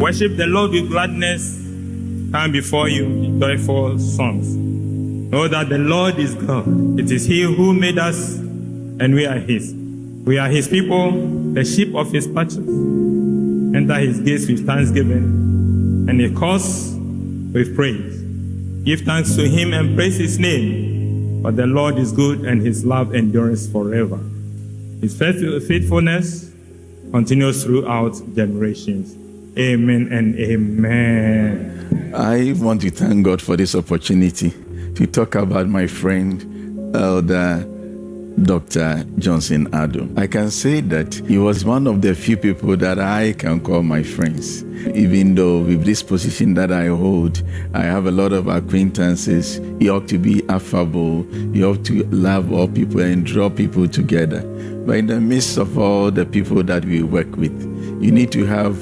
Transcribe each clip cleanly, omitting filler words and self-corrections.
Worship the Lord with gladness. Come before you with joyful songs. Know that the Lord is God. It is He who made us, and we are His. We are His people, the sheep of His pastures. Enter His gates with thanksgiving, and His courts with praise. Give thanks to Him and praise His name. For the Lord is good, and His love endures forever. His faithfulness continues throughout generations. Amen and amen. I want to thank God for this opportunity to talk about my friend, Elder Dr. Johnson Addo. I can say that he was one of the few people that I can call my friends. Even though with this position that I hold, I have a lot of acquaintances. You ought to be affable. You ought to love all people and draw people together. But in the midst of all the people that we work with, you need to have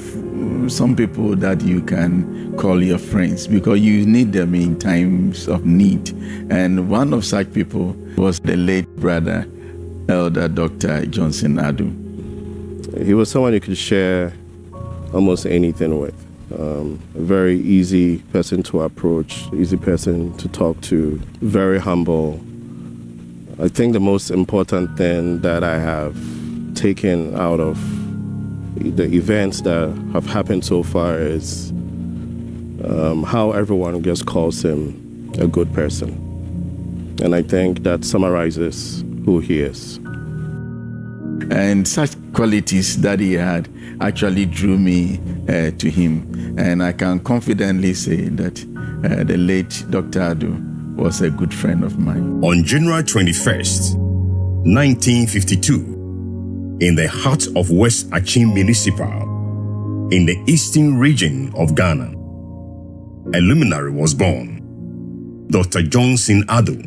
some people that you can call your friends because you need them in times of need. And one of such people was the late brother, Elder Dr. Johnson Addo. He was someone you could share almost anything with. A very easy person to approach, easy person to talk to, very humble. I think the most important thing that I have taken out of the events that have happened so far is how everyone just calls him a good person. And I think that summarizes who he is. And such qualities that he had actually drew me to him. And I can confidently say that the late Dr. Addo was a good friend of mine. On January 21st, 1952, in the heart of West Achim Municipal, in the eastern region of Ghana, a luminary was born. Dr. Johnson Addo,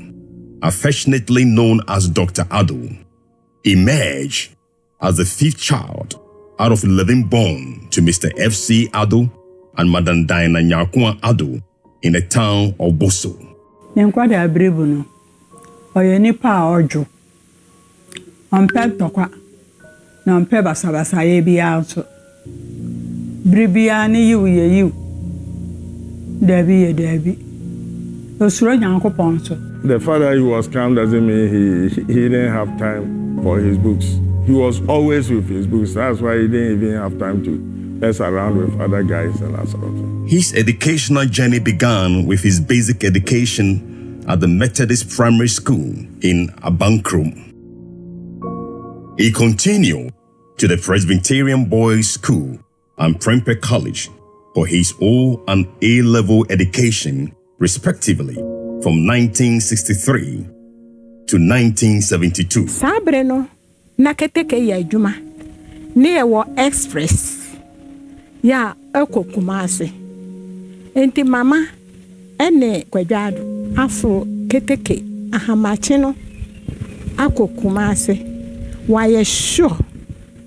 affectionately known as Dr. Addo, emerged as the fifth child out of 11 born to Mr. F.C. Addo and Madam Diana Nyakwa Addo in the town of Boso. Nenkwada abrebu no oye nipa ojo onpe tokwa na onpe basabasa ye bia nso bribia ne yiwu Dabi osuro nyankopon so. The fact that he was calm doesn't mean he didn't have time for his books. He was always with his books. That's why he didn't even have time to mess around with other guys and that sort of thing. His educational journey began with his basic education at the Methodist Primary School in Abankrom. He continued to the Presbyterian Boys' School and Prempeh College for his O and A-level education, respectively, from 1963 to 1972. Sabreno na keteke ya juma ne wo express ya ekokumase enti mama ene kwadwado afro keteke ahamache no akokumase waye sure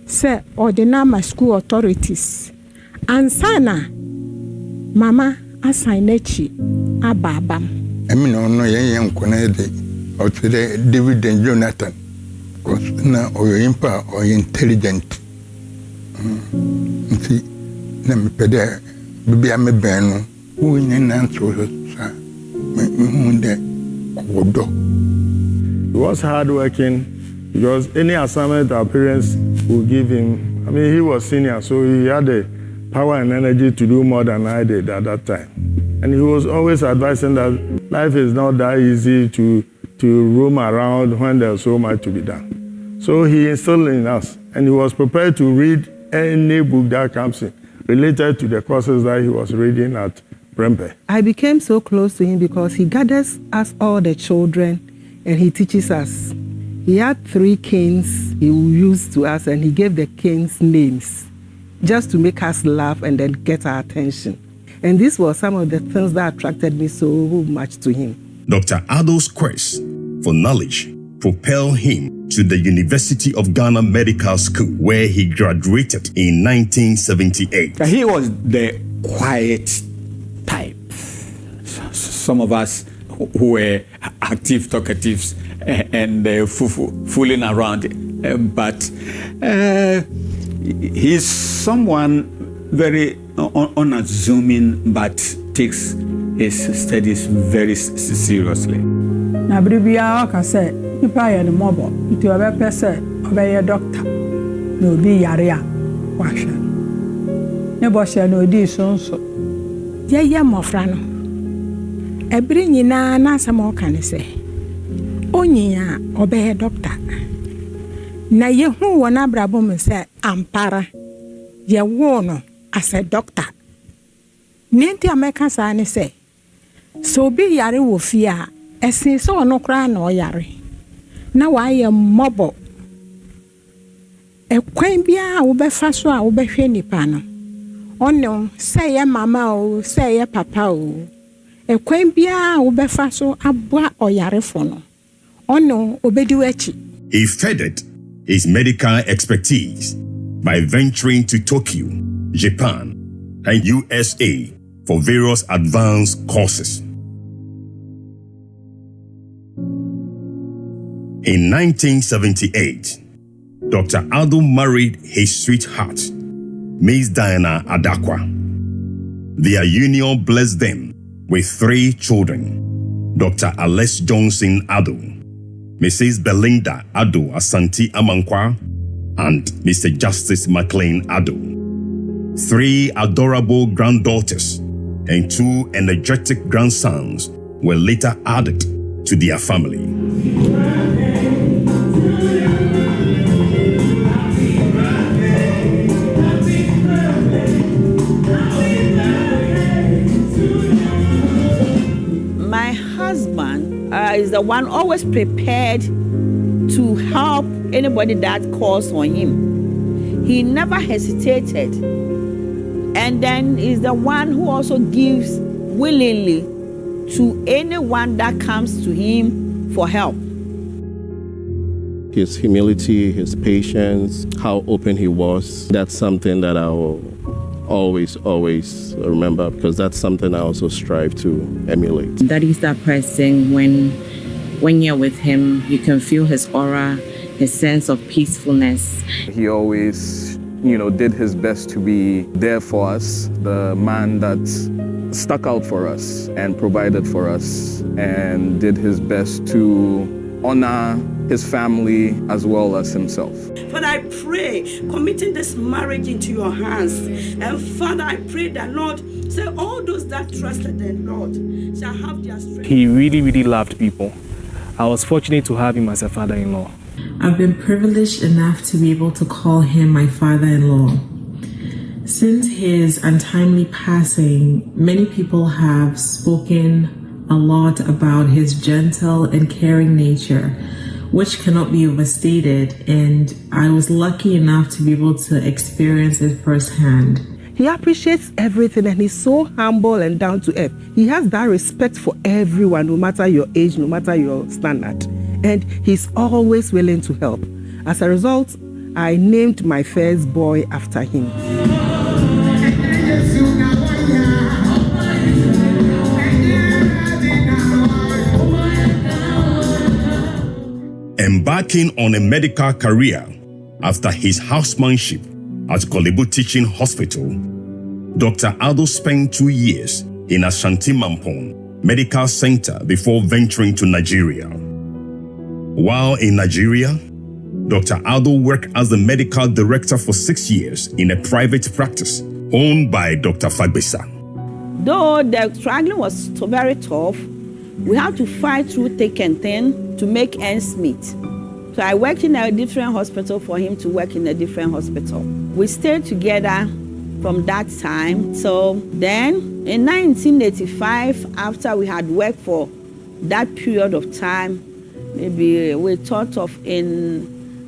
say ordinary school authorities ansana mama assignechi ababam emino no yen kona de o David and Jonathan na oyo impa o intelligent nti na me pede bibia me ben no wo nyen na nso sa me hunde kodo. He was hardworking because any assignment our parents would give him, I mean, he was senior, so he had the power and energy to do more than I did at that time. And he was always advising that life is not that easy to roam around when there's so much to be done. So he instilled in us, and he was prepared to read any book that comes in related to the courses that he was reading at Prempeh. I became so close to him because he gathers us all the children and he teaches us. He had 3 kings he used to us, and he gave the kings names just to make us laugh and then get our attention. And this was some of the things that attracted me so much to him. Dr. Addo's quest for knowledge propelled him to the University of Ghana Medical School, where he graduated in 1978. He was the quiet type. Some of us who were active talkatives and fooling around, but he's someone very unassuming, but takes his studies very seriously. Na bribia aka say nipa ya ne mobo nti obepe say obeye doctor na obi yare a wahwe ne bo hye na odi sonso yeye mofra no ebiri nyina na asem o kan say onyiya obeye doctor na yehu wona brabo me say ampara ye wo no as a doctor nenti ameka sa ne say so obi yare wo fi a esin so no kra na o yare na wa ye mobo ekwan bia wo be fa so a wo be hwe nipa no ono say ye mama o say ye papa o ekwan bia wo be fa so aboa o yare fo no ono obedi wachi. He furthered his medical expertise by venturing to Tokyo, Japan, and USA for various advanced courses. In 1978, Dr. Addo married his sweetheart, Miss Diana Adakwa. Their union blessed them with 3 children: Dr. Alex Johnson Addo, Mrs. Belinda Addo Asante Amankwa, and Mr. Justice McLean Addo. 3 adorable granddaughters and 2 energetic grandsons were later added to their family. My husband is the one always prepared to help anybody that calls on him. He never hesitated. And then is the one who also gives willingly to anyone that comes to him for help. His humility, his patience, how open he was, that's something that I will always remember, because that's something I also strive to emulate. That is that person when you're with him, you can feel his aura, his sense of peacefulness. He always, did his best to be there for us, the man that stuck out for us and provided for us and did his best to honor his family as well as himself. Father, I pray, committing this marriage into your hands. And Father, I pray that, Lord, say all those that trusted in Lord shall have their strength. He really, really loved people. I was fortunate to have him as a father-in-law. I've been privileged enough to be able to call him my father-in-law. Since his untimely passing, many people have spoken a lot about his gentle and caring nature, which cannot be overstated, and I was lucky enough to be able to experience it firsthand. He appreciates everything and he's so humble and down to earth. He has that respect for everyone, no matter your age, no matter your standard. And he's always willing to help. As a result, I named my first boy after him. Embarking on a medical career after his housemanship at Kolebu Teaching Hospital, Dr. Addo spent 2 years in Ashanti Mampong Medical Center before venturing to Nigeria. While in Nigeria, Dr. Addo worked as the medical director for 6 years in a private practice owned by Dr. Fagbesa. Though the struggling was very tough, we had to fight through thick and thin to make ends meet. So I worked in a different hospital for him to work in a different hospital. We stayed together from that time. So then in 1985, after we had worked for that period of time, maybe we thought of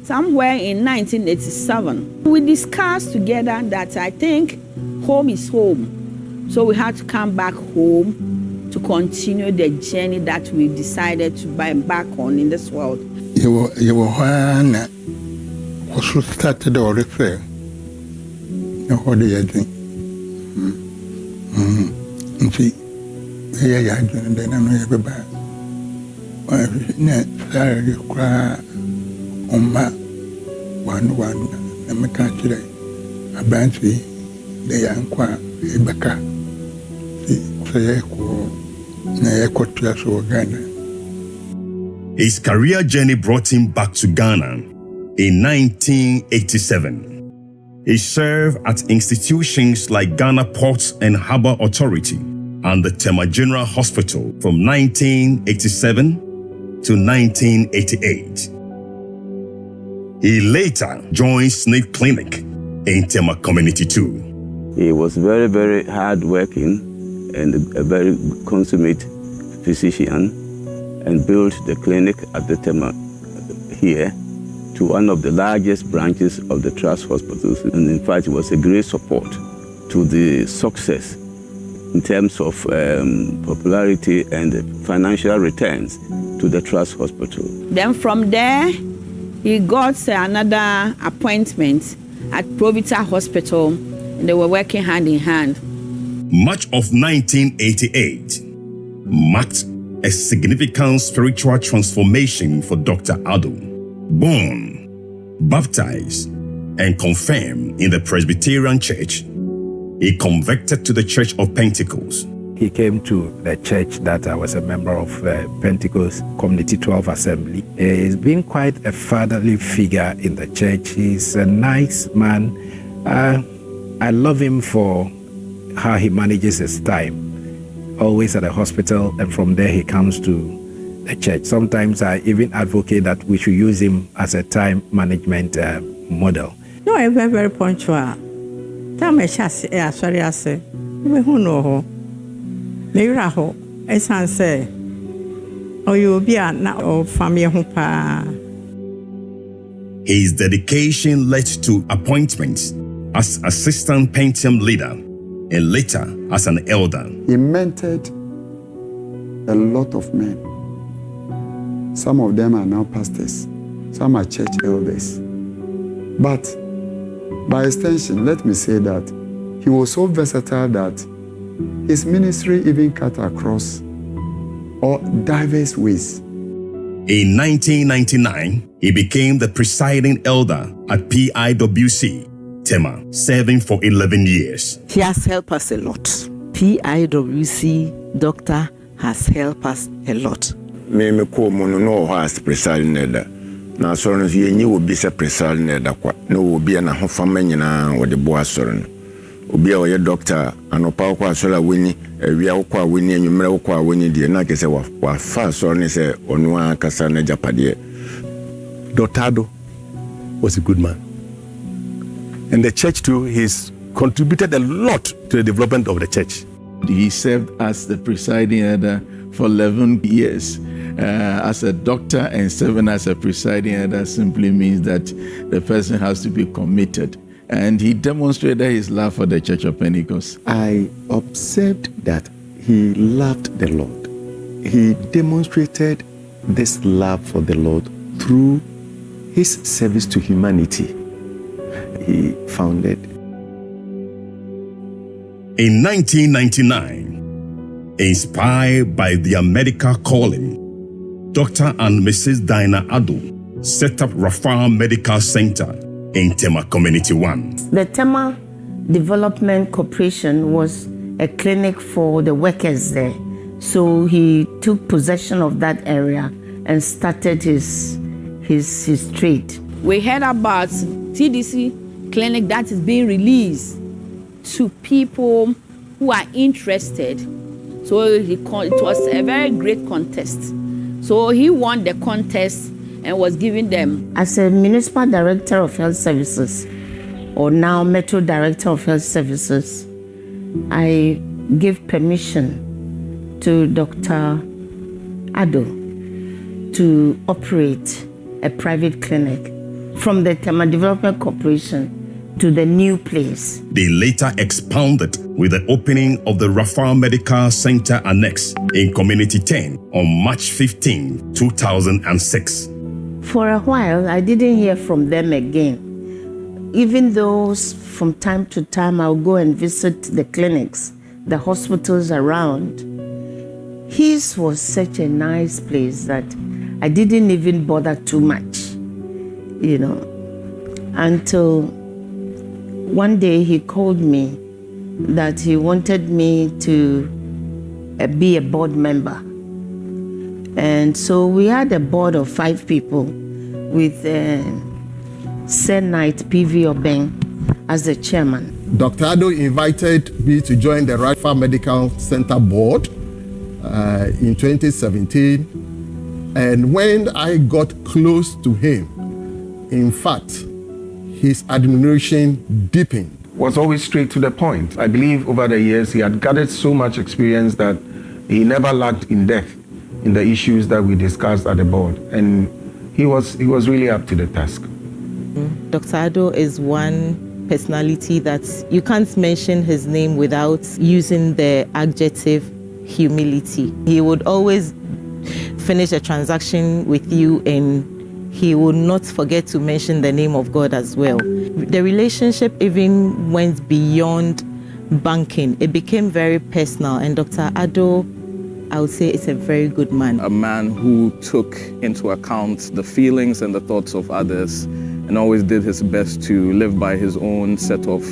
somewhere in 1987, we discussed together that I think home is home. So we had to come back home to continue the journey that we decided to embark on in this world. You were when also started the refer. What do you think? See, yeah, and then I know everybody. Sorry, cry on my one, and I can't say a banshee, de yankwa ibaka na yekotua so Ghana. His career journey brought him back to Ghana in 1987. He served at institutions like Ghana Ports and Harbour Authority and the Tema General Hospital from 1987 to 1988. He later joined Snake Clinic in Tema Community 2. He was very, very hard-working and a very consummate physician, and built the clinic at the Tema here to one of the largest branches of the Trust Hospitals. And in fact, it was a great support to the success in terms of popularity and financial returns to the Trust Hospital. Then from there, he got another appointment at Provita Hospital, and they were working hand in hand. Much of 1988 marked a significant spiritual transformation for Dr. Addo. Born, baptized, and confirmed in the Presbyterian Church, he converted to the Church of Pentecost. He came to the church that I was a member of, Pentecost Community 12 Assembly. He's been quite a fatherly figure in the church. He's a nice man. I love him for how he manages his time. Always at the hospital, and from there he comes to the church. Sometimes I even advocate that we should use him as a time management model. No, I'm very, very punctual. Time I sorry, I say, who know Miraho, as I say, oh, you'll be a now family hoopa. His dedication led to appointments as assistant Pentium leader and later as an elder. He mentored a lot of men. Some of them are now pastors, some are church elders. But by extension, let me say that he was so versatile that his ministry even cut across all diverse ways. In 1999, he became the presiding elder at PIWC, Tema, serving for 11 years. He has helped us a lot. PIWC doctor has helped us a lot. Me ko mono no has presiding elder. Na so no ye nyi obi se presiding elder kwa. No obi na ho fama nyina wo de bo asoro no. Obi a ye doctor anopa kwa asoro woni awia kwa woni anwumre kwa woni de na kese wa fa asoro ne se onu akasa na japade. Dr. Addo was a good man. And the church too, he's contributed a lot to the development of the church. He served as the presiding elder for 11 years. As a doctor and serving as a presiding elder simply means that the person has to be committed. And he demonstrated his love for the Church of Pentecost. I observed that he loved the Lord. He demonstrated this love for the Lord through his service to humanity. He founded. In 1999, inspired by their medical calling, Dr. and Mrs. Dinah Addo set up Rafa Medical Center in Tema Community 1. The Tema Development Corporation was a clinic for the workers there. So he took possession of that area and started his trade. We heard about TDC clinic that is being released to people who are interested. So it was a very great contest. So he won the contest and was giving them. As a municipal director of health services, or now metro director of health services, I give permission to Dr. Addo to operate a private clinic from the Tema Development Corporation to the new place. They later expounded with the opening of the Rafa Medical Center Annex in Community 10 on March 15, 2006. For a while, I didn't hear from them again. Even though from time to time I'll go and visit the clinics, the hospitals around. His was such a nice place that I didn't even bother too much, until one day he called me that he wanted me to be a board member. And so we had a board of 5 people with Senate P.V. Obeng as the chairman. Dr. Addo invited me to join the Rifle Medical Center board in 2017. And when I got close to him, in fact, his admiration deepened. Was always straight to the point. I believe over the years he had gathered so much experience that he never lacked in depth in the issues that we discussed at the board. And he was really up to the task. Dr. Addo is one personality that you can't mention his name without using the adjective humility. He would always finish a transaction with you and he would not forget to mention the name of God as well. The relationship even went beyond banking. It became very personal, and Dr. Addo, I would say, is a very good man. A man who took into account the feelings and the thoughts of others and always did his best to live by his own set of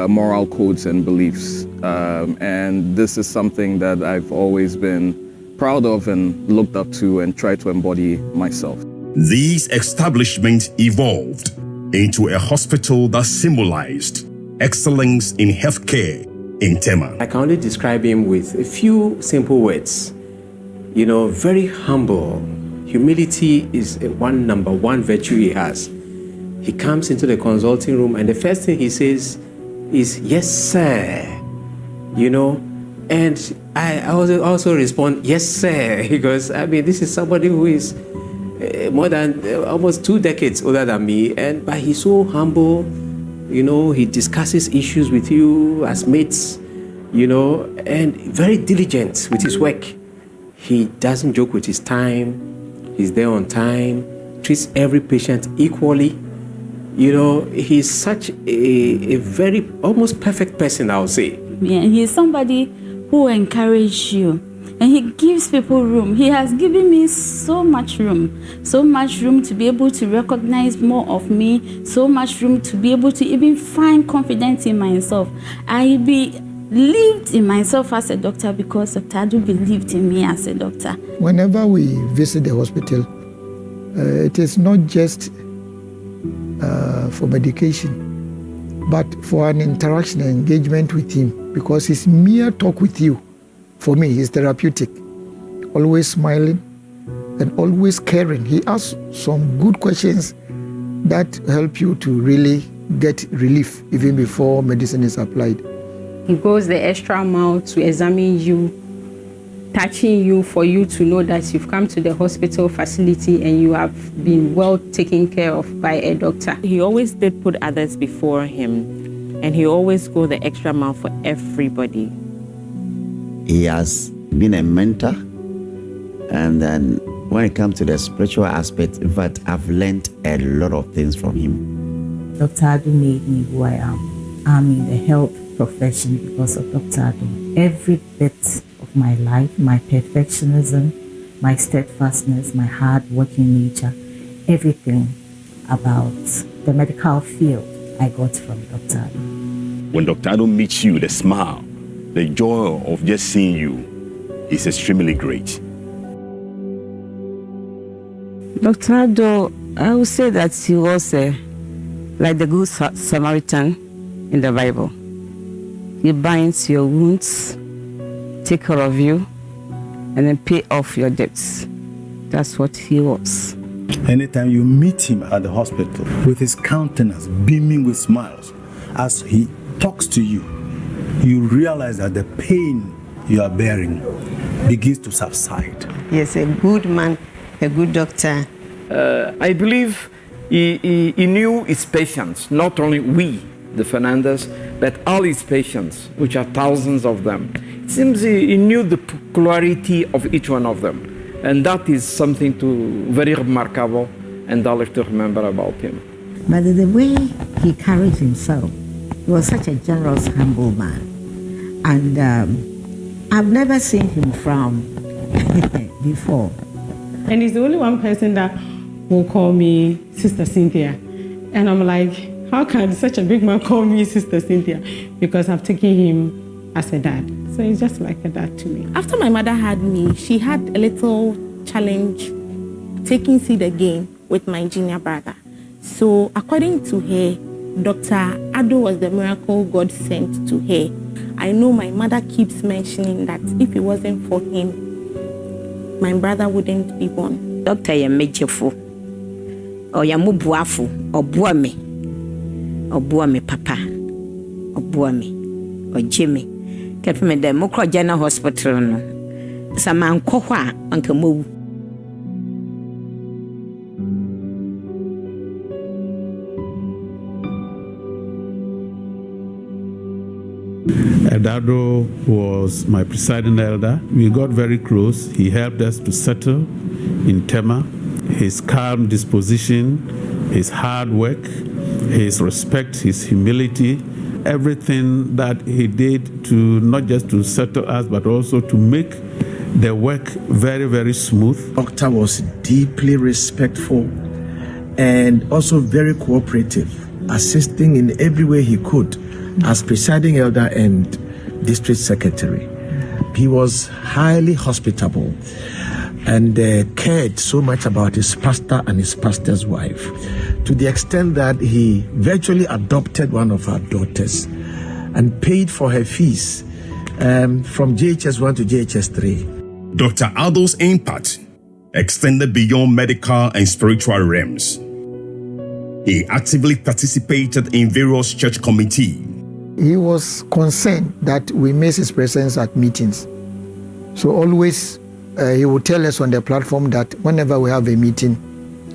moral codes and beliefs. And this is something that I've always been proud of and looked up to and tried to embody myself. These establishments evolved into a hospital that symbolized excellence in healthcare in Tema. I can only describe him with a few simple words. You know, very humble. Humility is number one virtue he has. He comes into the consulting room and the first thing he says is, "Yes, sir." You know, and I also respond, "Yes, sir," because I mean, this is somebody who is more than almost 2 decades older than me, but he's so humble. You know, he discusses issues with you as mates, you know, and very diligent with his work. He doesn't joke with his time. He's there on time, treats every patient equally. You know, he's such a very almost perfect person, I would say. Yeah, he's somebody who encourages you. And he gives people room. He has given me so much room to be able to recognize more of me, so much room to be able to even find confidence in myself. I believed in myself as a doctor because Dr. Addo believed in me as a doctor. Whenever we visit the hospital, it is not just for medication, but for an interaction and engagement with him, because his mere talk with you, for me, he's therapeutic, always smiling and always caring. He asks some good questions that help you to really get relief even before medicine is applied. He goes the extra mile to examine you, touching you for you to know that you've come to the hospital facility and you have been well taken care of by a doctor. He always did put others before him, and he always go the extra mile for everybody. He has been a mentor, and then when it comes to the spiritual aspect, in fact, I've learned a lot of things from him. Dr. Addo made me who I am. I'm in the health profession because of Dr. Addo. Every bit of my life, my perfectionism, my steadfastness, my hard-working nature, everything about the medical field I got from Dr. Addo. When Dr. Addo meets you, the smile, the joy of just seeing you is extremely great. Dr. Addo, I would say that he was like the good Samaritan in the Bible. He binds your wounds, take care of you, and then pay off your debts. That's what he was. Anytime you meet him at the hospital, with his countenance beaming with smiles, as he talks to you, you realize that the pain you are bearing begins to subside. Yes, a good man, a good doctor. I believe he knew his patients, not only we, the Fernandez, but all his patients, which are thousands of them. It seems he knew the peculiarity of each one of them. And that is something very remarkable and always to remember about him. But the way he carried himself, he was such a generous, humble man. And I've never seen him frown before. And he's the only one person that will call me Sister Cynthia. And I'm like, how can such a big man call me Sister Cynthia? Because I've taken him as a dad. So he's just like a dad to me. After my mother had me, she had a little challenge taking seed again with my junior brother. So according to her, Dr. Addo was the miracle God sent to her. I know my mother keeps mentioning that if it wasn't for him, my brother wouldn't be born. Doctor Yamejefo, or Yamubuafu, or Buame, Papa, or Buame, or Jimmy. Kept me the Mukro General Hospital. No. Saman Kohwa, Uncle Moo. Addo was my presiding elder. We got very close. He helped us to settle in Tema. His calm disposition, his hard work, his respect, his humility, everything that he did to not just to settle us, but also to make the work very, very smooth. Doctor was deeply respectful and also very cooperative, assisting in every way he could as presiding elder and district secretary. He was highly hospitable and cared so much about his pastor and his pastor's wife, to the extent that he virtually adopted one of our daughters and paid for her fees from JHS1 to JHS3. Dr. Addo's impact extended beyond medical and spiritual realms. He actively participated in various church committees. He was concerned that we miss his presence at meetings. So always he would tell us on the platform that whenever we have a meeting,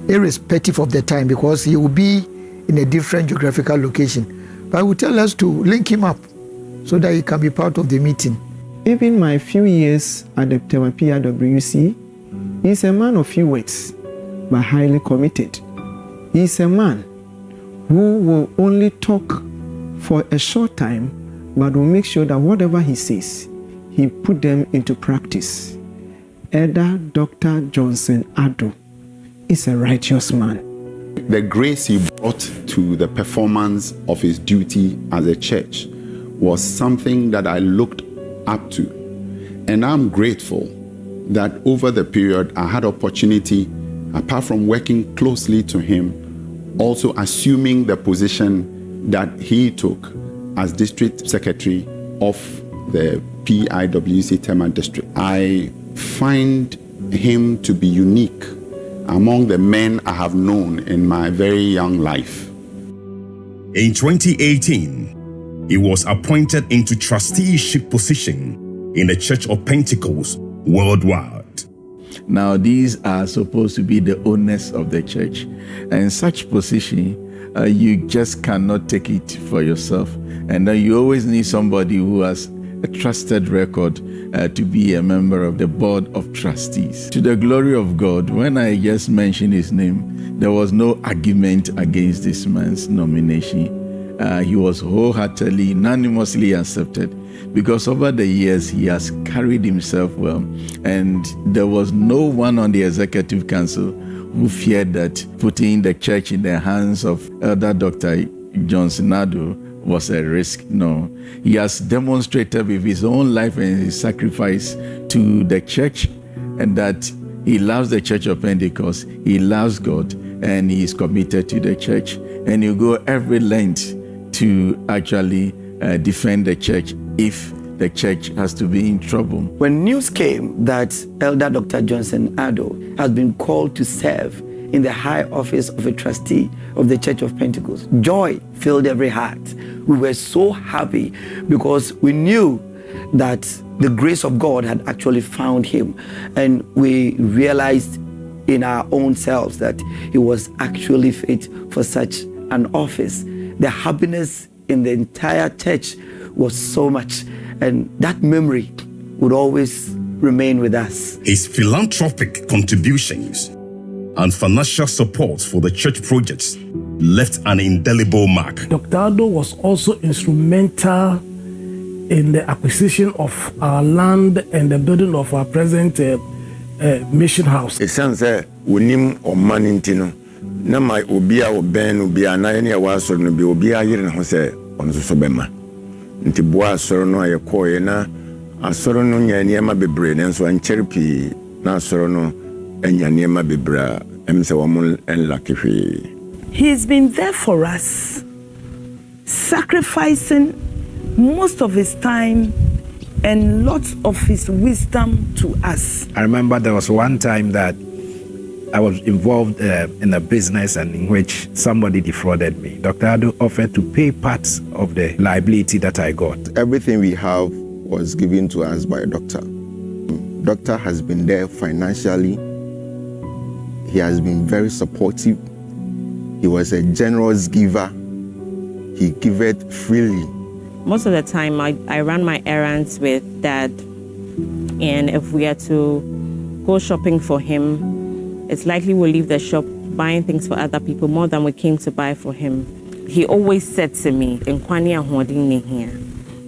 irrespective of the time, because he will be in a different geographical location, but he would tell us to link him up so that he can be part of the meeting. Even my few years at the PRWC, he's a man of few words, but highly committed. He's a man who will only talk for a short time, but will make sure that whatever he says, he put them into practice. Elder Dr. Johnson Addo is a righteous man. The grace he brought to the performance of his duty as a church was something that I looked up to. And I'm grateful that over the period I had opportunity, apart from working closely to him, also assuming the position that he took as district secretary of the PIWC Tema district. I find him to be unique among the men I have known in my very young life. In 2018, he was appointed into trusteeship position in the Church of Pentecost worldwide. Now, these are supposed to be the owners of the church. And in such position, you just cannot take it for yourself. And you always need somebody who has a trusted record to be a member of the board of trustees. To the glory of God, when I just mentioned his name, there was no argument against this man's nomination. He was wholeheartedly, unanimously accepted, because over the years he has carried himself well, and there was no one on the executive council who feared that putting the church in the hands of Elder Dr. Johnson Addo was a risk. No, he has demonstrated with his own life and his sacrifice to the church, and that he loves the Church of Pentecost, he loves God, and he is committed to the church. And you go every length to actually defend the church if the church has to be in trouble. When news came that Elder Dr. Johnson Addo has been called to serve in the high office of a trustee of the Church of Pentecost, joy filled every heart. We were so happy because we knew that the grace of God had actually found him, and we realized in our own selves that he was actually fit for such an office. The happiness in the entire church was so much, and that memory would always remain with us. His philanthropic contributions and financial support for the church projects left an indelible mark. Dr. Addo was also instrumental in the acquisition of our land and the building of our present mission house. It sounds like we need money, na ma obi a oben obi a na ye ne wa asɔre no bi obi a yere ne ho sɛ ɔno so bɛma nti boa asɔre no ayɛ kɔɔ na asɔre no nya nneɛma bebree ne nso ankyɛre pii na asɔre no anya nneɛma bebree em sɛ wɔn enlake hwee. He's been there for us, sacrificing most of his time and lots of his wisdom to us. I remember there was one time that I was involved in a business and in which somebody defrauded me. Dr. Addo offered to pay parts of the liability that I got. Everything we have was given to us by a doctor. Doctor has been there financially. He has been very supportive. He was a generous giver. He giveth freely. Most of the time, I run my errands with Dad. And if we are to go shopping for him, it's likely we'll leave the shop buying things for other people more than we came to buy for him. He always said to me,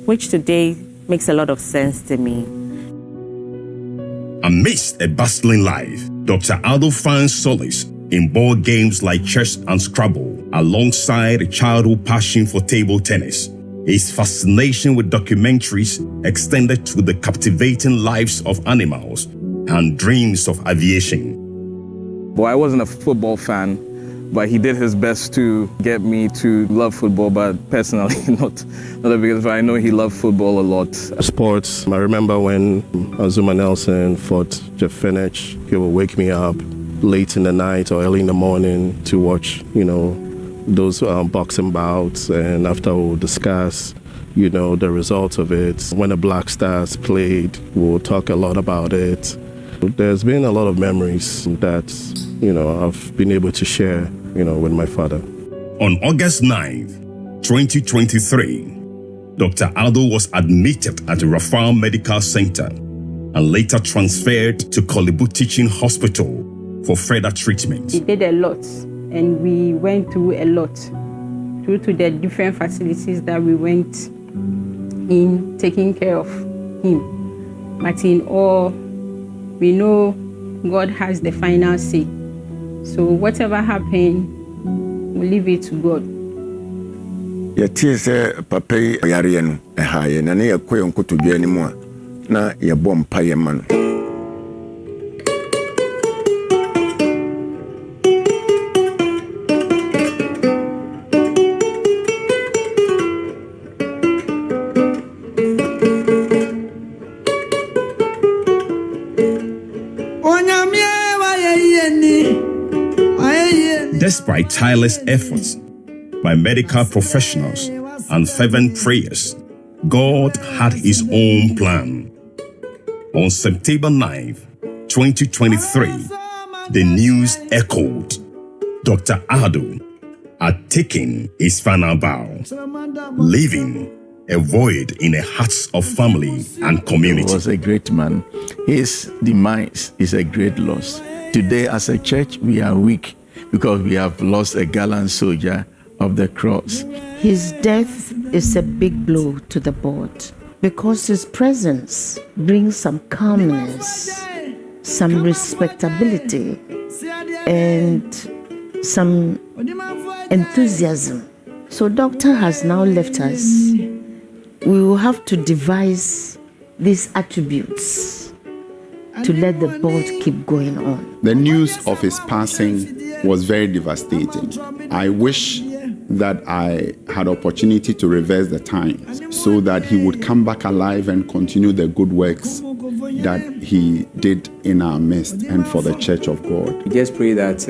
which today makes a lot of sense to me. Amidst a bustling life, Dr. Addo finds solace in board games like chess and Scrabble, alongside a childhood passion for table tennis. His fascination with documentaries extended to the captivating lives of animals and dreams of aviation. Well, I wasn't a football fan, but he did his best to get me to love football, but personally, not a big fan. I know he loved football a lot. Sports, I remember when Azuma Nelson fought Jeff Fenech, he would wake me up late in the night or early in the morning to watch, those boxing bouts, and after we'll discuss, the results of it. When the Black Stars played, we'll talk a lot about it. There's been a lot of memories that, I've been able to share, with my father. On August 9th, 2023, Dr. Addo was admitted at the Rafah Medical Center and later transferred to Kolebu Teaching Hospital for further treatment. He did a lot, and we went through a lot, due to the different facilities that we went in, taking care of him. But in all, we know God has the final say. So whatever happened, we leave it to God. Yɛtie sɛ papa yi yareɛ no ɛhaeɛ na ne yɛkɔ yɛn nkotodwe anim a na yɛbɔ mpaeɛ ma no. Despite tireless efforts by medical professionals and fervent prayers, God had his own plan. On September 9th, 2023, the news echoed. Dr. Addo had taken his final bow, leaving a void in the hearts of family and community. He was a great man. His demise is a great loss. Today, as a church, we are weak because we have lost a gallant soldier of the cross. His death is a big blow to the board because his presence brings some calmness, some respectability, and some enthusiasm. So Doctor has now left us. We will have to devise these attributes to let the board keep going on. The news of his passing was very devastating. I wish that I had opportunity to reverse the time so that he would come back alive and continue the good works that he did in our midst and for the Church of God. We just pray that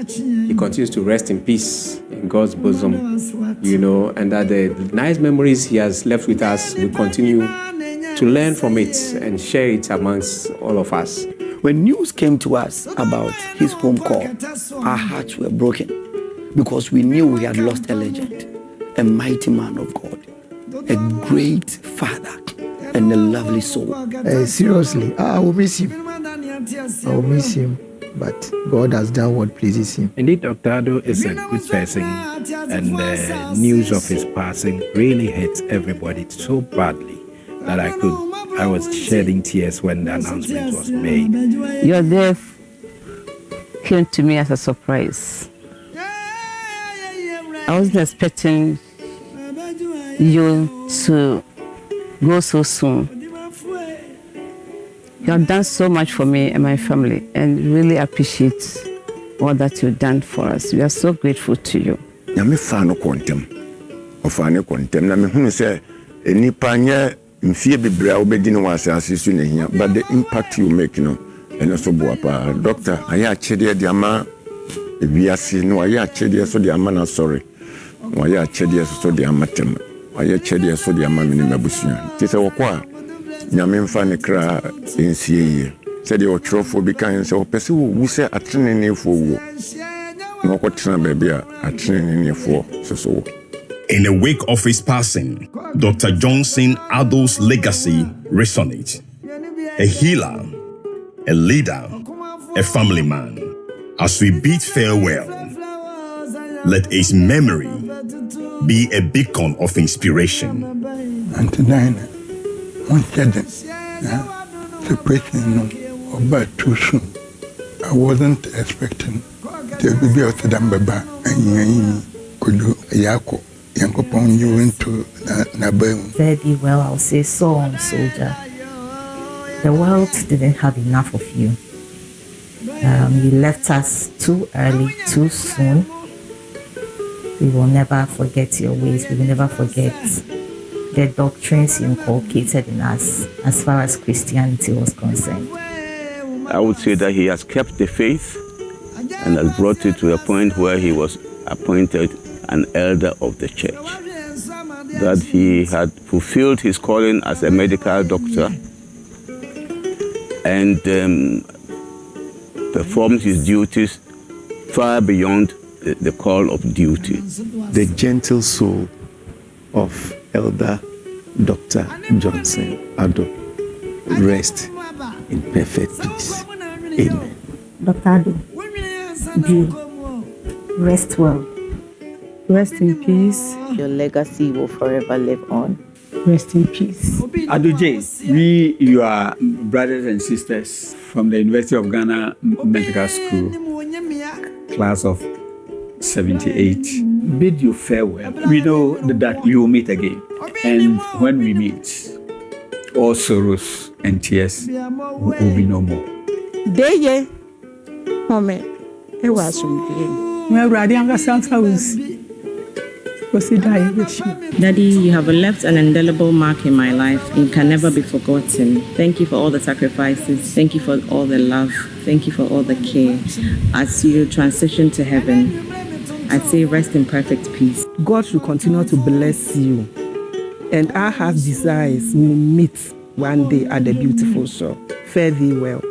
he continues to rest in peace in God's bosom, and that the nice memories he has left with us will continue to learn from it and share it amongst all of us. When news came to us about his home call, our hearts were broken because we knew we had lost a legend, a mighty man of God, a great father, and a lovely soul. Seriously, I will miss him. I will miss him, but God has done what pleases him. Indeed, Dr. Addo is a good person, and the news of his passing really hit everybody so badly that I was shedding tears when the announcement was made. Your death came to me as a surprise. I wasn't expecting you to go so soon. You have done so much for me and my family, and really appreciate all that you've done for us. We are so grateful to you. Nyame fa no kontem. Ofa ne kontem na me hunu se enipa nya mfie bebre a obedi no wasase su na hia, but the impact you make no eno so boa pa. Doctor, aya chede de ama ebiase no aya chede so de ama na sorry. No aya chede so de ama tem. Aya chede so de ama me ne mabusuan. Ti se wokwa nyame mfa ne kra ensie yi. Se de otrofo bi kan se opese wo wu se atrenenefo wo. No kwotena baby a atrenenefo so. In the wake of his passing, Dr. Johnson Addo's legacy resonates. A healer, a leader, a family man. As we bid farewell, let his memory be a beacon of inspiration. And tonight, one second, the person about too soon. I wasn't expecting to be out to them, and could do a yako. You into very well, I'll say so, soldier. The world didn't have enough of you. You left us too early, too soon. We will never forget your ways. We will never forget the doctrines you inculcated in us as far as Christianity was concerned. I would say that he has kept the faith and has brought it to a point where he was appointed an elder of the church, that he had fulfilled his calling as a medical doctor and performed his duties far beyond the call of duty. The gentle soul of Elder Dr. Johnson Addo rest in perfect peace. Amen. Dr. Addo, rest well. Rest in peace. Your legacy will forever live on. Rest in peace. Addo J, we, you are brothers and sisters from the University of Ghana Medical School, class of 78. Bid you farewell. We know that you will meet again. And when we meet, all sorrows and tears will be no more. Deye, Mome, it was from Well, Radianga Santa was. Daddy, you have left an indelible mark in my life and can never be forgotten. Thank you for all the sacrifices. Thank you for all the love. Thank you for all the care. As you transition to heaven, I say rest in perfect peace. God should continue to bless you. And our heart's desires will meet one day at the beautiful shore. Fare thee well.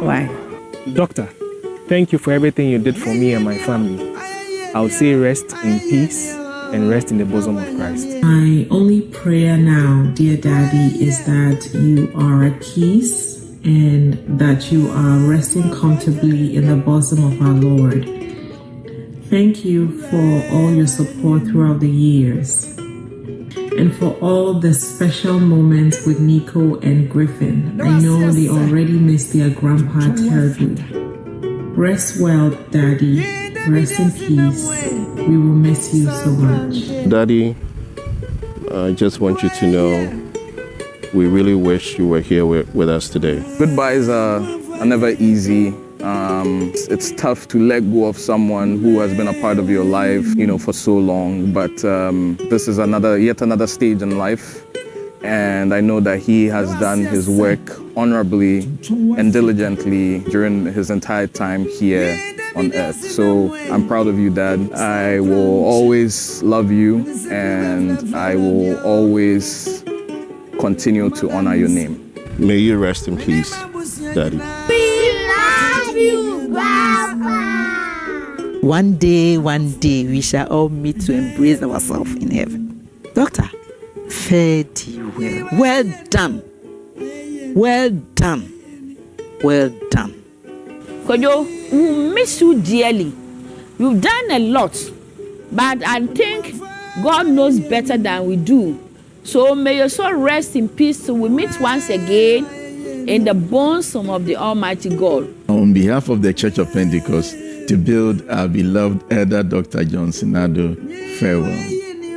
Why? Doctor, thank you for everything you did for me and my family. I'll say rest in peace and rest in the bosom of Christ. My only prayer now, dear Daddy, is that you are at peace and that you are resting comfortably in the bosom of our Lord. Thank you for all your support throughout the years, and for all the special moments with Nico and Griffin. I know they already miss their grandpa terribly. Rest well, Daddy. Rest in peace. We will miss you so much. Daddy, I just want you to know we really wish you were here with us today. Goodbyes are never easy. It's tough to let go of someone who has been a part of your life, for so long. But this is yet another stage in life. And I know that he has done his work honorably and diligently during his entire time here on earth. So I'm proud of you, Dad. I will always love you, and I will always continue to honor your name. May you rest in peace, Daddy. One day, we shall all meet to embrace ourselves in heaven. Doctor, fare thee well. Well done. Well done. Well done. Kojo, we miss you dearly. You've done a lot, but I think God knows better than we do. So may your soul rest in peace till we meet once again in the bosom of the Almighty God. On behalf of the Church of Pentecost, to build our beloved Elder Dr. Johnson Addo farewell.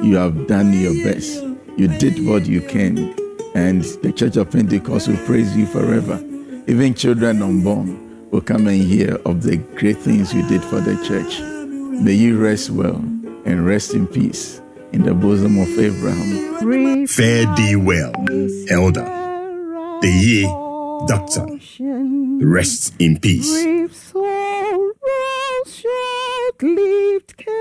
You have done your best. You did what you can, and the Church of Pentecost will praise you forever. Even children unborn will come and hear of the great things you did for the church. May you rest well and rest in peace in the bosom of Abraham. Fare thee well, Elder. The ye, Doctor. Rest in peace. Brief sorrows, short-lived care,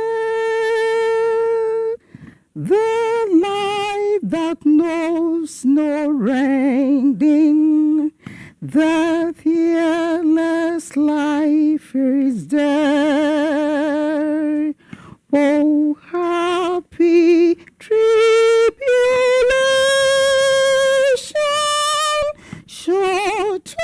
the life that knows no ending, the fearless life is there. Oh, happy tribulation, short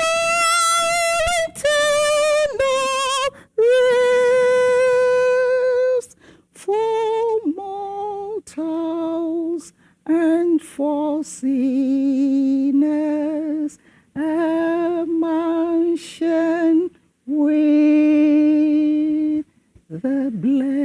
rest for mortals and for sinners, a mansion with the blessed.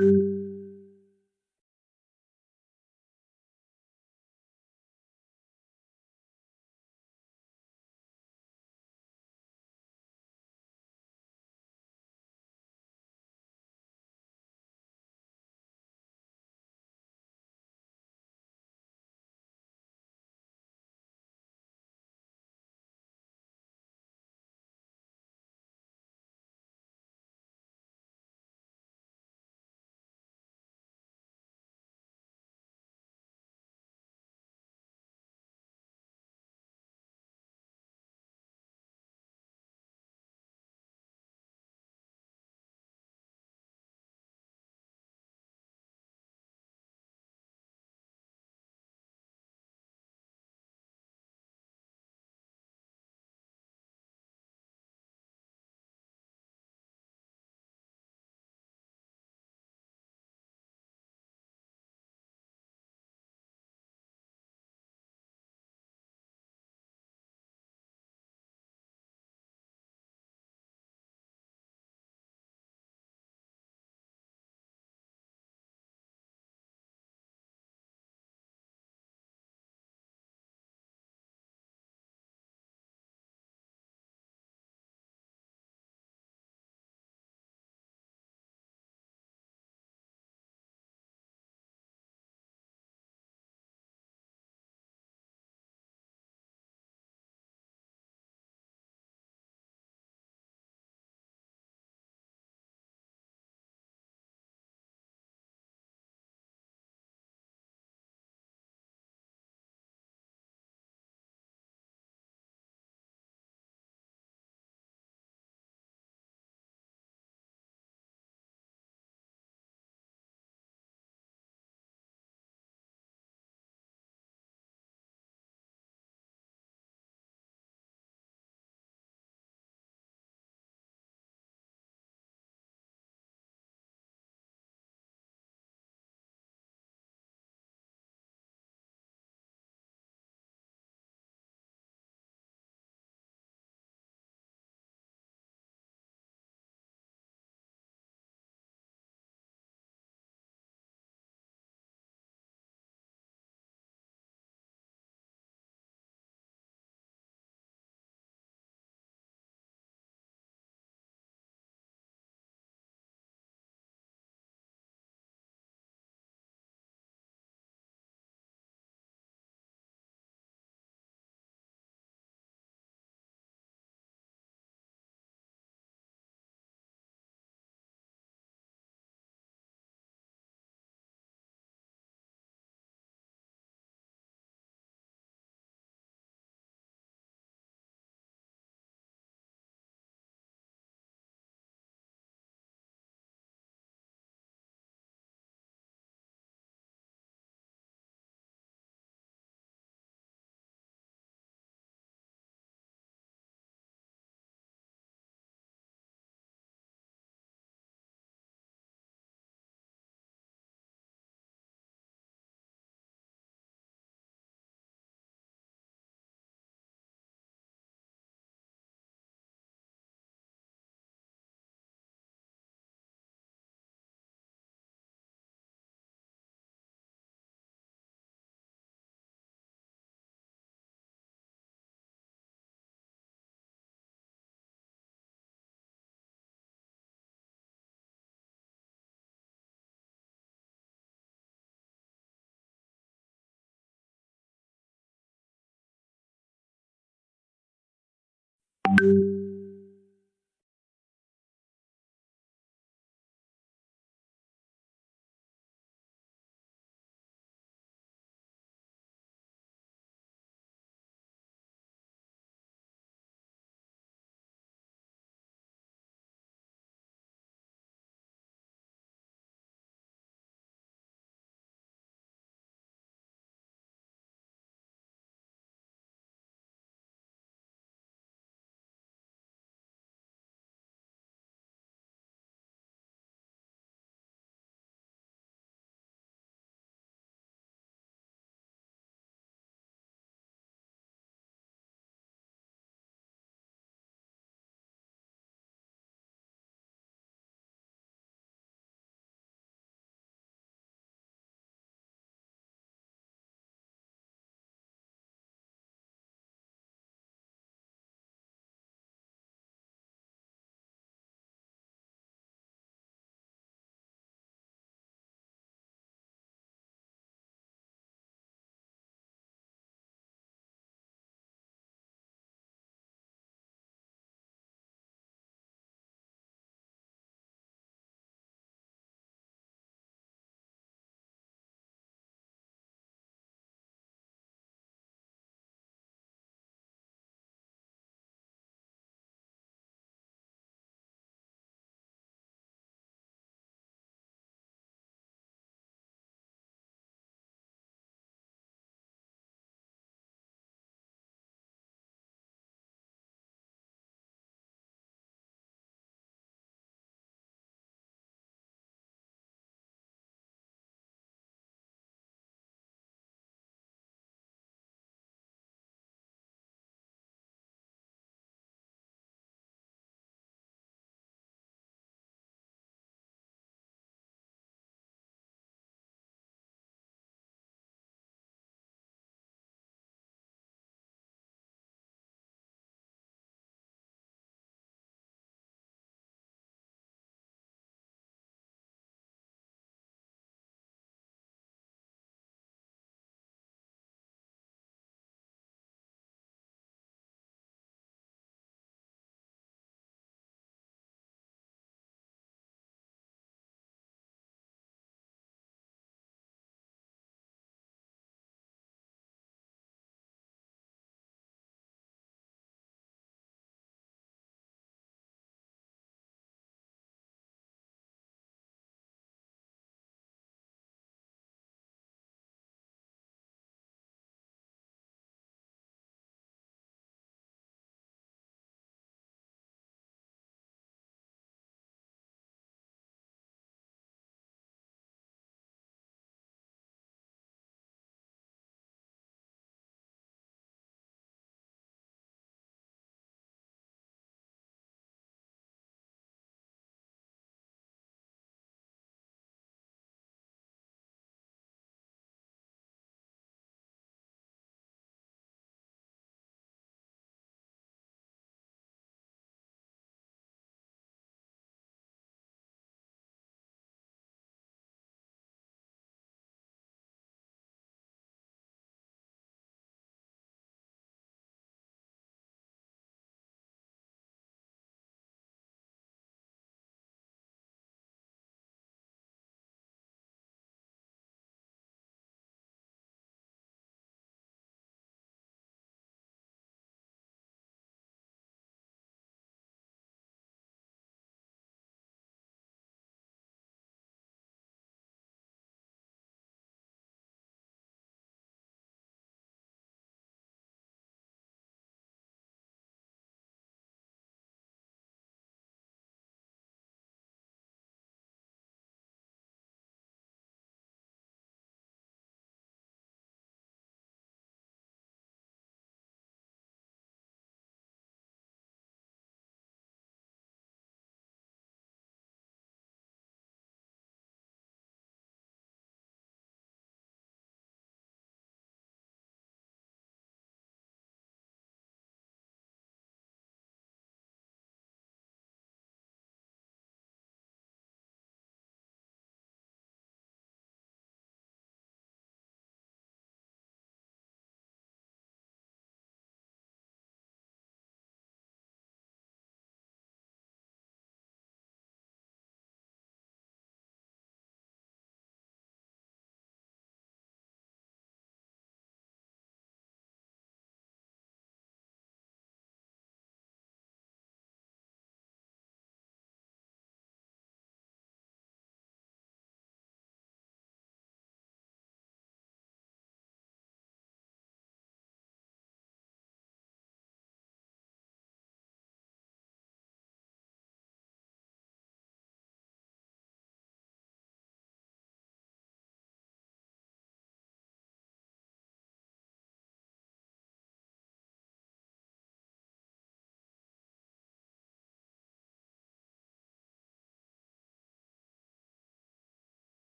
you.